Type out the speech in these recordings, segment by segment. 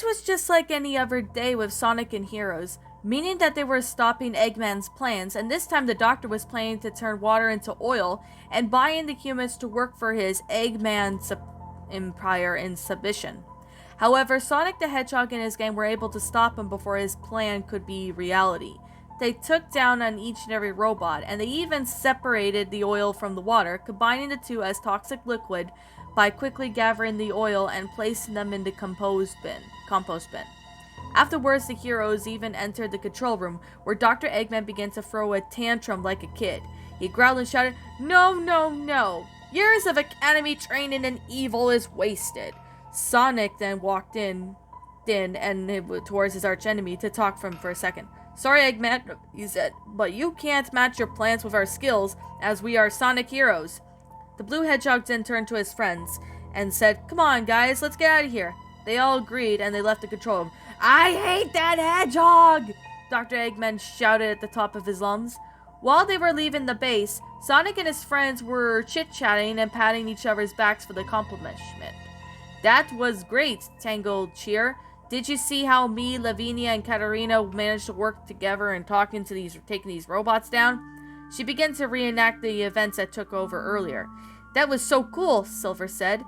It was just like any other day with Sonic and Heroes, meaning that they were stopping Eggman's plans, and this time the doctor was planning to turn water into oil and buy in the humans to work for his Eggman empire in submission. However, Sonic the Hedgehog and his gang were able to stop him before his plan could be reality. They took down on each and every robot, and they even separated the oil from the water, combining the two as toxic liquid by quickly gathering the oil and placing them in the compost bin. Afterwards, the heroes even entered the control room, where Dr. Eggman began to throw a tantrum like a kid. He growled and shouted, "No, no, no! Years of academy training in evil is wasted." Sonic then walked in and towards his archenemy to talk for him for a second. "Sorry, Eggman," he said, "but you can't match your plans with our skills, as we are Sonic heroes." The Blue Hedgehog then turned to his friends and said, "Come on, guys, let's get out of here." They all agreed, and they left the control room. "I hate that hedgehog!" Dr. Eggman shouted at the top of his lungs. While they were leaving the base, Sonic and his friends were chit-chatting and patting each other's backs for the compliment. "That was great," Tangle cheered. "Did you see how me, Lavinia, and Katarina managed to work together and taking these robots down?" She began to reenact the events that took over earlier. "That was so cool," Silver said.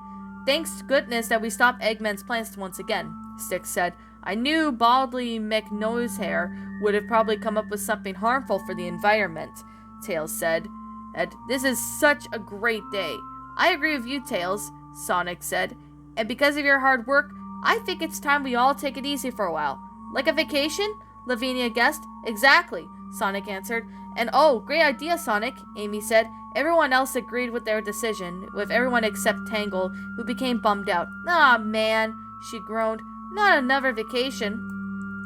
"Thanks to goodness that we stopped Eggman's plans once again," Styx said. "I knew Baldly McNosehair would have probably come up with something harmful for the environment," Tails said. "This is such a great day." "I agree with you, Tails," Sonic said. "And because of your hard work, I think it's time we all take it easy for a while." "Like a vacation?" Lavinia guessed. "Exactly," Sonic answered. "And oh, great idea, Sonic," Amy said. Everyone else agreed with their decision, with everyone except Tangle, who became bummed out. "Aw, man," she groaned. "Not another vacation."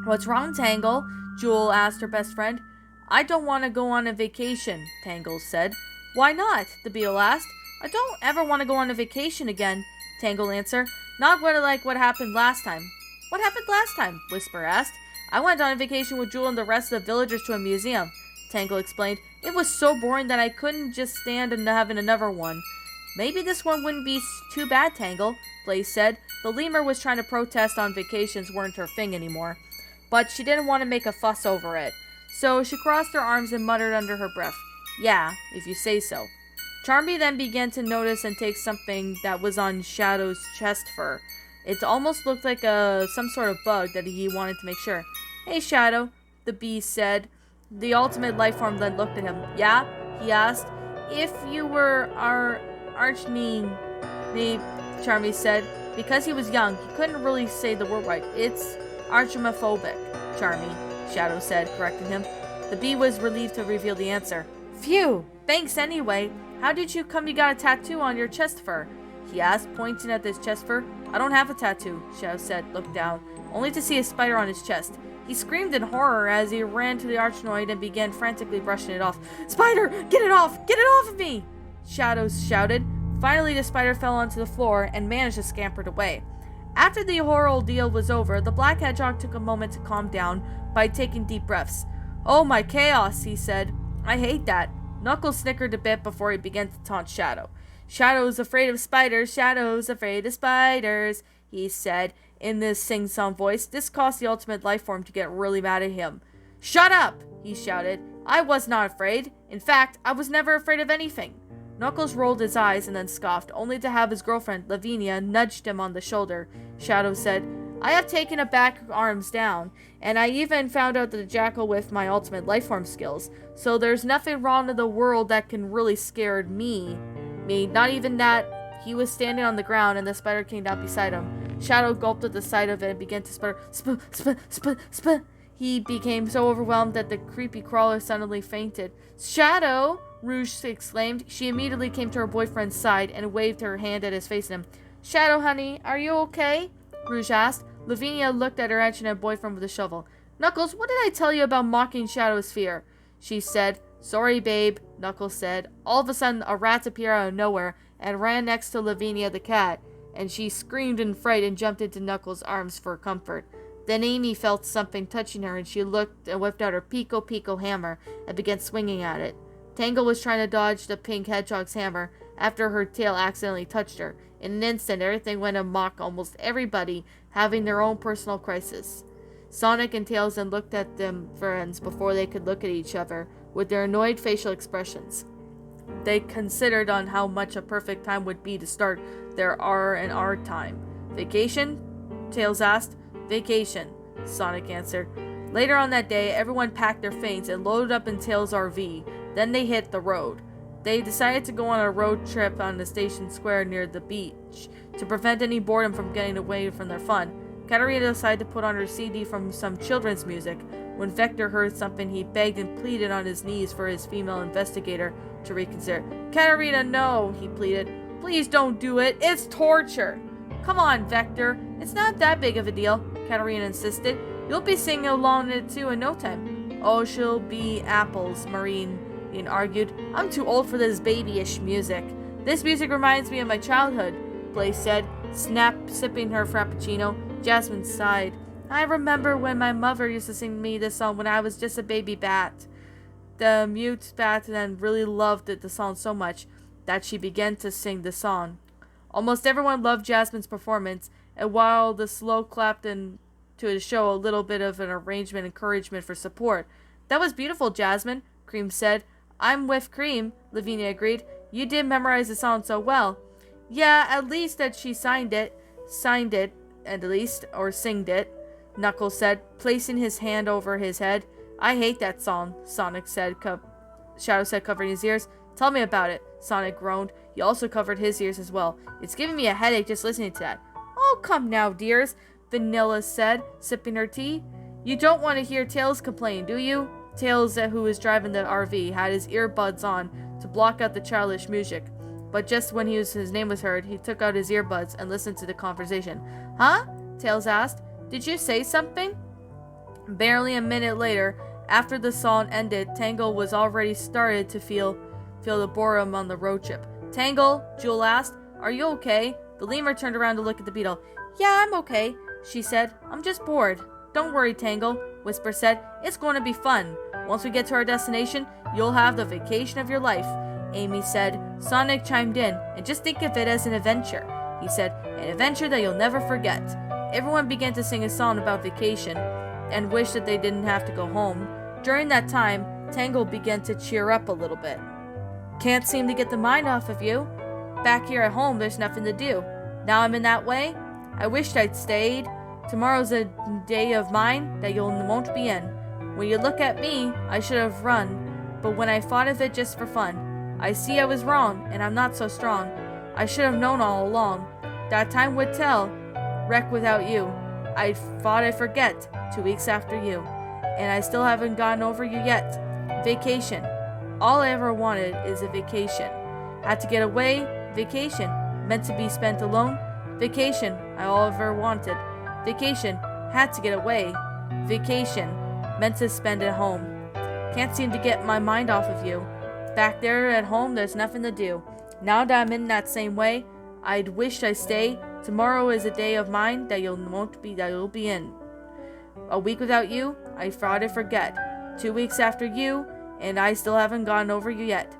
"What's wrong, Tangle?" Jewel asked her best friend. "I don't want to go on a vacation," Tangle said. "Why not?" the Beetle asked. "I don't ever want to go on a vacation again," Tangle answered. "Not like what happened last time." "What happened last time?" Whisper asked. "I went on a vacation with Jewel and the rest of the villagers to a museum," Tangle explained. "It was so boring that I couldn't just stand having another one." "Maybe this one wouldn't be too bad, Tangle," Blaze said. The lemur was trying to protest on vacations weren't her thing anymore, but she didn't want to make a fuss over it. So she crossed her arms and muttered under her breath, "Yeah, if you say so." Charmy then began to notice and take something that was on Shadow's chest fur. It almost looked like some sort of bug that he wanted to make sure. "Hey, Shadow," the bee said. The ultimate life form then looked at him. "Yeah?" he asked. "If you were our archneme," Charmy said. Because he was young, he couldn't really say the word right. "It's archimophobic, Charmy," Shadow said, correcting him. The bee was relieved to reveal the answer. "Phew! Thanks anyway. How did you come you got a tattoo on your chest fur?" he asked, pointing at his chest fur. "I don't have a tattoo," Shadow said, looked down, only to see a spider on his chest. He screamed in horror as he ran to the arachnoid and began frantically brushing it off. "Spider! Get it off! Get it off of me!" Shadow shouted. Finally, the spider fell onto the floor and managed to scamper away. After the horror ordeal was over, the Black Hedgehog took a moment to calm down by taking deep breaths. "Oh, my chaos," he said. "I hate that." Knuckles snickered a bit before he began to taunt Shadow. "Shadow's afraid of spiders, Shadow's afraid of spiders," he said in this sing-song voice. This caused the ultimate life form to get really mad at him. "Shut up!" he shouted. "I was not afraid. In fact, I was never afraid of anything." Knuckles rolled his eyes and then scoffed, only to have his girlfriend, Lavinia, nudged him on the shoulder. Shadow said, "I have taken it back arms down, and I even found out the jackal with my ultimate life form skills, so there's nothing wrong in the world that can really scare me. Not even that." He was standing on the ground, and the spider came down beside him. Shadow gulped at the sight of it and began to sputter. Sp. He became so overwhelmed that the creepy crawler suddenly fainted. "Shadow!" Rouge exclaimed. She immediately came to her boyfriend's side and waved her hand at his face at him. "Shadow, honey, are you okay?" Rouge asked. Lavinia looked at her ancient boyfriend with a shovel. "Knuckles, what did I tell you about mocking Shadow's fear?" she said. "Sorry, babe," Knuckles said. All of a sudden, a rat appeared out of nowhere and ran next to Lavinia the cat, and she screamed in fright and jumped into Knuckles' arms for comfort. Then Amy felt something touching her, and she looked and whipped out her Pico Pico hammer and began swinging at it. Tangle was trying to dodge the pink hedgehog's hammer after her tail accidentally touched her. In an instant, everything went amok, almost everybody having their own personal crisis. Sonic and Tails then looked at them friends before they could look at each other with their annoyed facial expressions. They considered on how much a perfect time would be to start their R&R time. Vacation? Tails asked. Vacation, Sonic answered. Later on that day, everyone packed their things and loaded up in Tails' RV. Then they hit the road. They decided to go on a road trip on the station square near the beach to prevent any boredom from getting away from their fun. Katarina decided to put on her CD from some children's music. When Vector heard something, he begged and pleaded on his knees for his female investigator to reconsider. Katarina, no, he pleaded. Please don't do it. It's torture. Come on, Vector. It's not that big of a deal, Katarina insisted. You'll be singing along it too in no time. Oh, she'll be apples, Marine argued. I'm too old for this babyish music. This music reminds me of my childhood, Blaze said, sipping her frappuccino. Jasmine sighed. I remember when my mother used to sing me this song when I was just a baby bat. The mute bat then really loved the song so much that she began to sing the song. Almost everyone loved Jasmine's performance, and while the slow clapped in to show a little bit of an arrangement encouragement for support. That was beautiful, Jasmine, Cream said. I'm with Cream, Lavinia agreed. You did memorize the song so well. Yeah, at least that she signed it, at least, or singed it, Knuckles said, placing his hand over his head. I hate that song, Shadow said, covering his ears. Tell me about it, Sonic groaned. He also covered his ears as well. It's giving me a headache just listening to that. Oh, come now, dears, Vanilla said, sipping her tea. You don't want to hear Tails complain, do you? Tails, who was driving the RV, had his earbuds on to block out the childish music. But just when his name was heard, he took out his earbuds and listened to the conversation. Huh? Tails asked. Did you say something? Barely a minute later, after the song ended, Tangle was already started to feel the boredom on the road trip. Tangle, Jewel asked, are you okay? The lemur turned around to look at the beetle. Yeah, I'm okay, she said. I'm just bored. Don't worry, Tangle, Whisper said. It's going to be fun. Once we get to our destination, you'll have the vacation of your life, Amy said. Sonic chimed in, and just think of it as an adventure, he said. An adventure that you'll never forget. Everyone began to sing a song about vacation and wished that they didn't have to go home. During that time, Tangle began to cheer up a little bit. Can't seem to get the mind off of you. Back here at home, there's nothing to do. Now I'm in that way. I wished I'd stayed. Tomorrow's a day of mine that you won't be in. When you look at me, I should have run, but when I thought of it just for fun, I see I was wrong, and I'm not so strong. I should have known all along. That time would tell. Wreck without you. I thought I'd forget. 2 weeks after you. And I still haven't gotten over you yet. Vacation. All I ever wanted is a vacation. Had to get away. Vacation. Meant to be spent alone. Vacation. I all ever wanted. Vacation. Had to get away. Vacation. Meant to spend at home. Can't seem to get my mind off of you. Back there at home, there's nothing to do. Now that I'm in that same way, I'd wish I stay. Tomorrow is a day of mine that you'll be in. A week without you, I thought I'd forget. 2 weeks after you, and I still haven't gotten over you yet.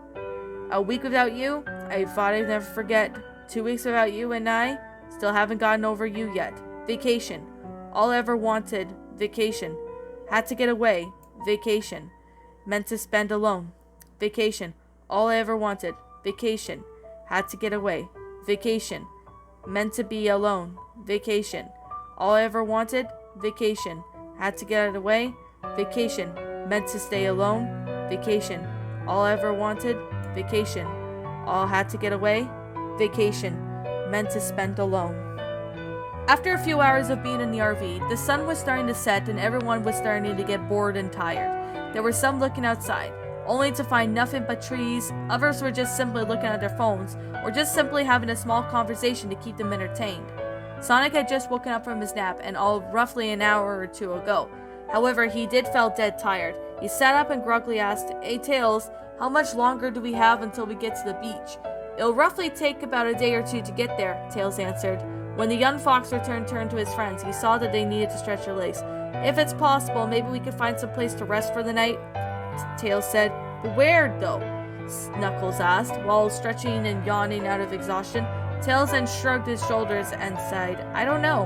A week without you, I thought I'd never forget. 2 weeks without you, and I still haven't gotten over you yet. Vacation. All I ever wanted. Vacation. Had to get away. Vacation. Meant to spend alone. Vacation. All I ever wanted. Vacation. Had to get away. Vacation. Meant to be alone. Vacation. All I ever wanted. Vacation. Had to get away. Vacation. Meant to stay alone. Vacation. All I ever wanted. Vacation. All had to get away. Vacation. Meant to spend alone. After a few hours of being in the RV, the sun was starting to set and everyone was starting to get bored and tired. There were some looking outside, only to find nothing but trees. Others were just simply looking at their phones, or just simply having a small conversation to keep them entertained. Sonic had just woken up from his nap, and all roughly an hour or two ago. However, he did feel dead tired. He sat up and groggily asked, Hey Tails, how much longer do we have until we get to the beach? It'll roughly take about a day or two to get there, Tails answered. When the young fox turned to his friends, he saw that they needed to stretch their legs. If it's possible, maybe we could find some place to rest for the night, Tails said. But where, though? Knuckles asked, while stretching and yawning out of exhaustion. Tails then shrugged his shoulders and sighed, I don't know.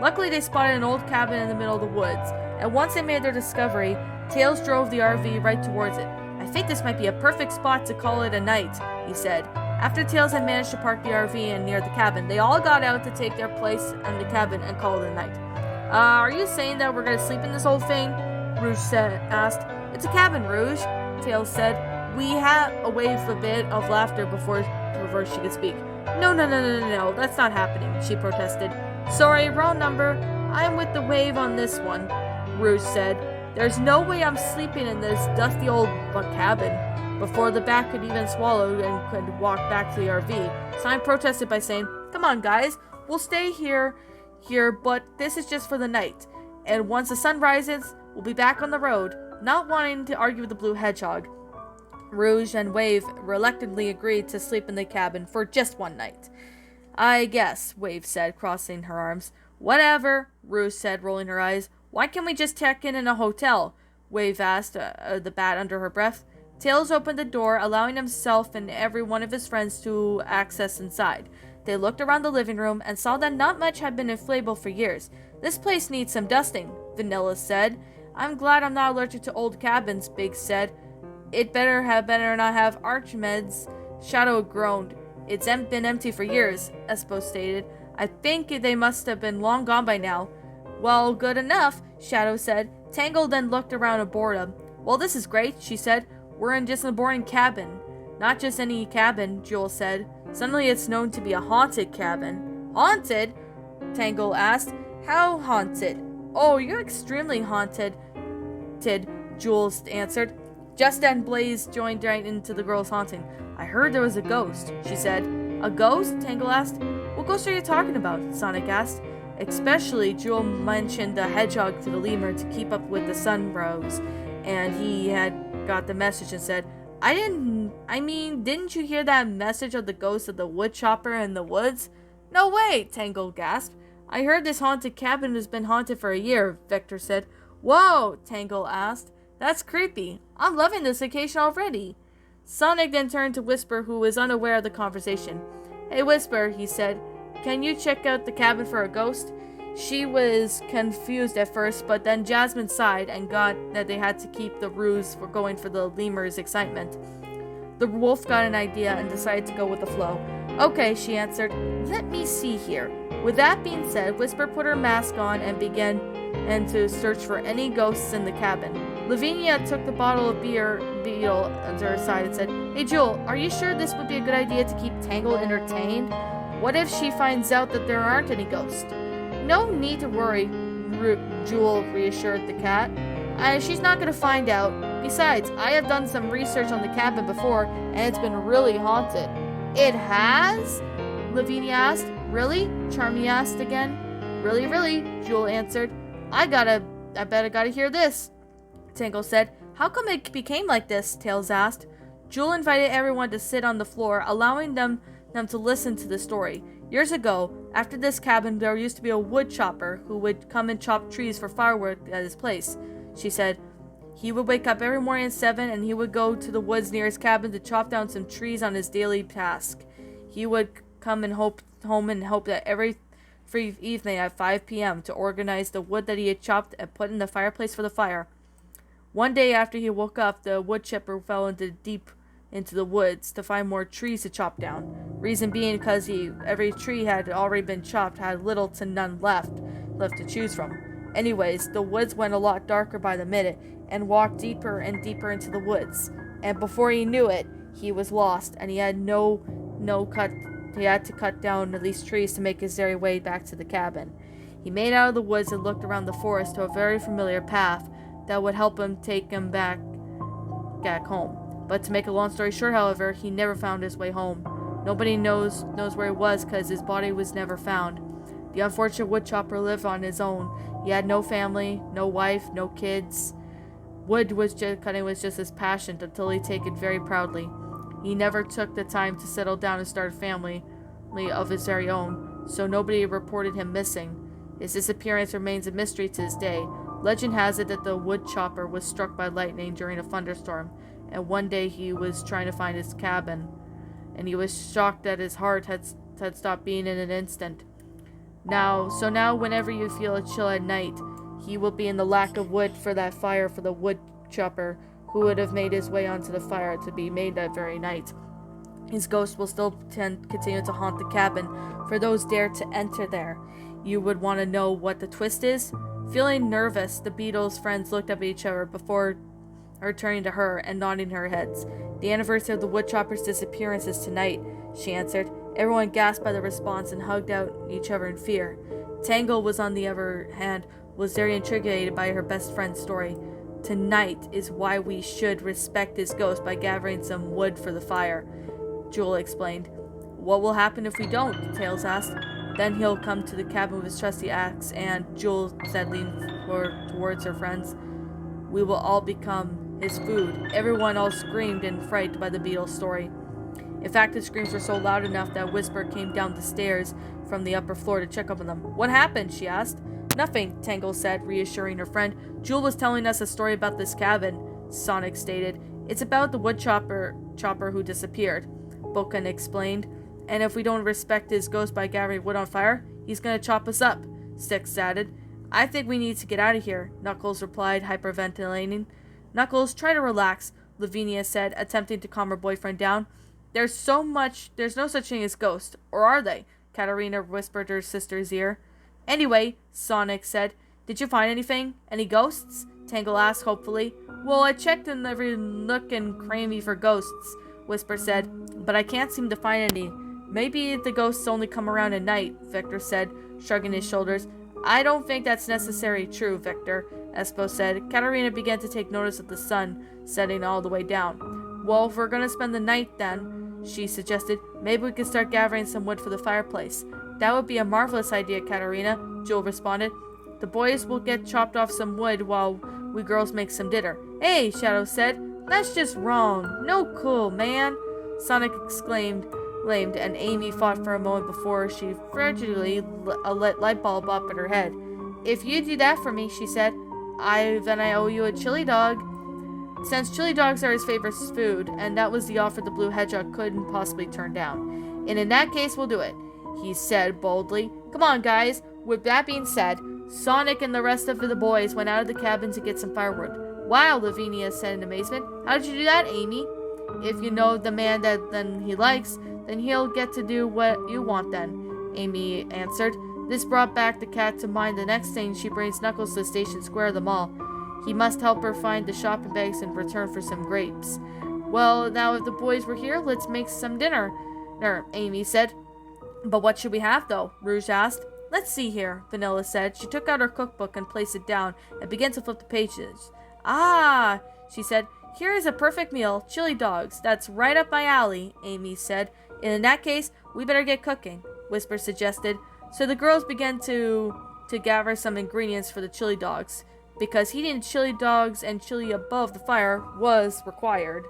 Luckily, they spotted an old cabin in the middle of the woods, and once they made their discovery, Tails drove the RV right towards it. I think this might be a perfect spot to call it a night, he said. After Tails had managed to park the RV in near the cabin, they all got out to take their place in the cabin and call it a night. Are you saying that we're gonna sleep in this old thing? Rouge asked. It's a cabin, Rouge, Tails said. We had a wave a bit of laughter before she could speak. No, that's not happening, she protested. Sorry, wrong number. I'm with the wave on this one, Rouge said. There's no way I'm sleeping in this dusty old cabin. Before the bat could even swallow and could walk back to the RV, Sign protested by saying, Come on, guys, we'll stay here, but this is just for the night. And once the sun rises, we'll be back on the road, not wanting to argue with the blue hedgehog. Rouge and Wave reluctantly agreed to sleep in the cabin for just one night. I guess, Wave said, crossing her arms. Whatever, Rouge said, rolling her eyes. Why can't we just check in a hotel? Wave asked the bat under her breath. Tails opened the door, allowing himself and every one of his friends to access inside. They looked around the living room and saw that not much had been inflatable for years. This place needs some dusting, Vanilla said. I'm glad I'm not allergic to old cabins, Biggs said. It better not have Archimedes. Shadow groaned. It's been empty for years, Espo stated. I think they must have been long gone by now. Well, good enough, Shadow said. Tangle then looked around in boredom. Well, this is great, she said. We're in just a boring cabin. Not just any cabin, Jewel said. Suddenly it's known to be a haunted cabin. Haunted? Tangle asked. How haunted? Oh, you're extremely haunted, Jewel answered. Just then Blaze joined right into the girl's haunting. I heard there was a ghost, she said. A ghost? Tangle asked. What ghost are you talking about? Sonic asked. Especially, Jewel mentioned the hedgehog to the lemur to keep up with the sunrose, and he had got the message and said, didn't you hear that message of the ghost of the wood chopper in the woods? No way, Tangle gasped. I heard this haunted cabin has been haunted for a year, Vector said. Whoa, Tangle asked. That's creepy. I'm loving this vacation already. Sonic then turned to Whisper, who was unaware of the conversation. Hey, Whisper, he said. Can you check out the cabin for a ghost? She was confused at first, but then Jasmine sighed and got that they had to keep the ruse for going for the lemur's excitement. The wolf got an idea and decided to go with the flow. Okay, she answered. Let me see here. With that being said, Whisper put her mask on and began to search for any ghosts in the cabin. Lavinia took the bottle of beetle to her side and said, Hey Jewel, are you sure this would be a good idea to keep Tangle entertained? What if she finds out that there aren't any ghosts? No need to worry, Jewel reassured the cat. She's not going to find out. Besides, I have done some research on the cabin before, and it's been really haunted. It has? Lavinia asked. Really? Charmy asked again. Really, Jewel answered. I bet I gotta hear this, Tangle said. How come it became like this? Tails asked. Jewel invited everyone to sit on the floor, allowing them to listen to the story. Years ago, after this cabin, there used to be a wood chopper who would come and chop trees for firewood at his place. She said, he would wake up every morning at 7 and he would go to the woods near his cabin to chop down some trees on his daily task. He would come and hope that every evening at 5 p.m. to organize the wood that he had chopped and put in the fireplace for the fire. One day after he woke up, the wood chipper fell deep into the woods to find more trees to chop down. Reason being because every tree had already been chopped, had little to none left to choose from. Anyways, the woods went a lot darker by the minute and walked deeper and deeper into the woods. And before he knew it, he was lost, and he had he had to cut down at least trees to make his very way back to the cabin. He made out of the woods and looked around the forest to a very familiar path that would help him take him back home. But to make a long story short, however, he never found his way home. Nobody knows where he was because his body was never found. The unfortunate woodchopper lived on his own. He had no family, no wife, no kids. Cutting was just his passion until he took it very proudly. He never took the time to settle down and start a family of his very own, so nobody reported him missing. His disappearance remains a mystery to this day. Legend has it that the wood chopper was struck by lightning during a thunderstorm, and one day he was trying to find his cabin, and he was shocked that his heart had stopped beating in an instant. Now whenever you feel a chill at night, he will be in the lack of wood for that fire for the wood chopper who would have made his way onto the fire to be made that very night. His ghost will still continue to haunt the cabin for those dare to enter there. You would want to know what the twist is? Feeling nervous, the Beatles' friends looked up at each other before turning to her and nodding her heads. The anniversary of the woodchopper's disappearance is tonight, she answered. Everyone gasped by the response and hugged out each other in fear. Tangle was, on the other hand, was very intrigued by her best friend's story. Tonight is why we should respect his ghost by gathering some wood for the fire, Jewel explained. What will happen if we don't? Tails asked. Then he'll come to the cabin with his trusty axe, and Jewel said, leaning towards her friends, we will all become his food. Everyone all screamed in fright by the Beatles' story. In fact, the screams were so loud enough that Whisper came down the stairs from the upper floor to check up on them. What happened? She asked. Nothing, Tangle said, reassuring her friend. Jewel was telling us a story about this cabin, Sonic stated. It's about the woodchopper who disappeared, Boken explained. And if we don't respect his ghost by gathering wood on fire, he's gonna chop us up, Styx added. I think we need to get out of here, Knuckles replied, hyperventilating. Knuckles, try to relax, Lavinia said, attempting to calm her boyfriend down. There's no such thing as ghosts, or are they? Katarina whispered her sister's ear. Anyway, Sonic said, did you find anything? Any ghosts? Tangle asked hopefully. Well, I checked in every nook and cranny for ghosts, Whisper said, but I can't seem to find any. Maybe the ghosts only come around at night, Victor said, shrugging his shoulders. I don't think that's necessarily true, Victor, Espo said. Katarina began to take notice of the sun setting all the way down. Well, if we're gonna spend the night then, she suggested, maybe we could start gathering some wood for the fireplace. That would be a marvelous idea, Katarina, Jewel responded. The boys will get chopped off some wood while we girls make some dinner. Hey, Shadow said, that's just wrong. No cool, man, Sonic exclaimed, and Amy fought for a moment before she fragilely lit light bulb up in her head. If you do that for me, she said, then I owe you a chili dog. Since chili dogs are his favorite food, and that was the offer the Blue Hedgehog couldn't possibly turn down. And in that case, we'll do it, he said boldly. Come on, guys. With that being said, Sonic and the rest of the boys went out of the cabin to get some firewood. Wow, Lavinia said in amazement. How did you do that, Amy? If you know the man that then he likes, then he'll get to do what you want then, Amy answered. This brought back the cat to mind the next thing she brings Knuckles to Station Square of the mall. He must help her find the shopping bags in return for some grapes. Well, now if the boys were here, let's make some dinner, Amy said. But what should we have, though? Rouge asked. Let's see here, Vanilla said. She took out her cookbook and placed it down and began to flip the pages. Ah, she said. Here is a perfect meal, chili dogs. That's right up my alley, Amy said. In that case, we better get cooking, Whisper suggested. So the girls began to gather some ingredients for the chili dogs, because heating chili dogs and chili above the fire was required.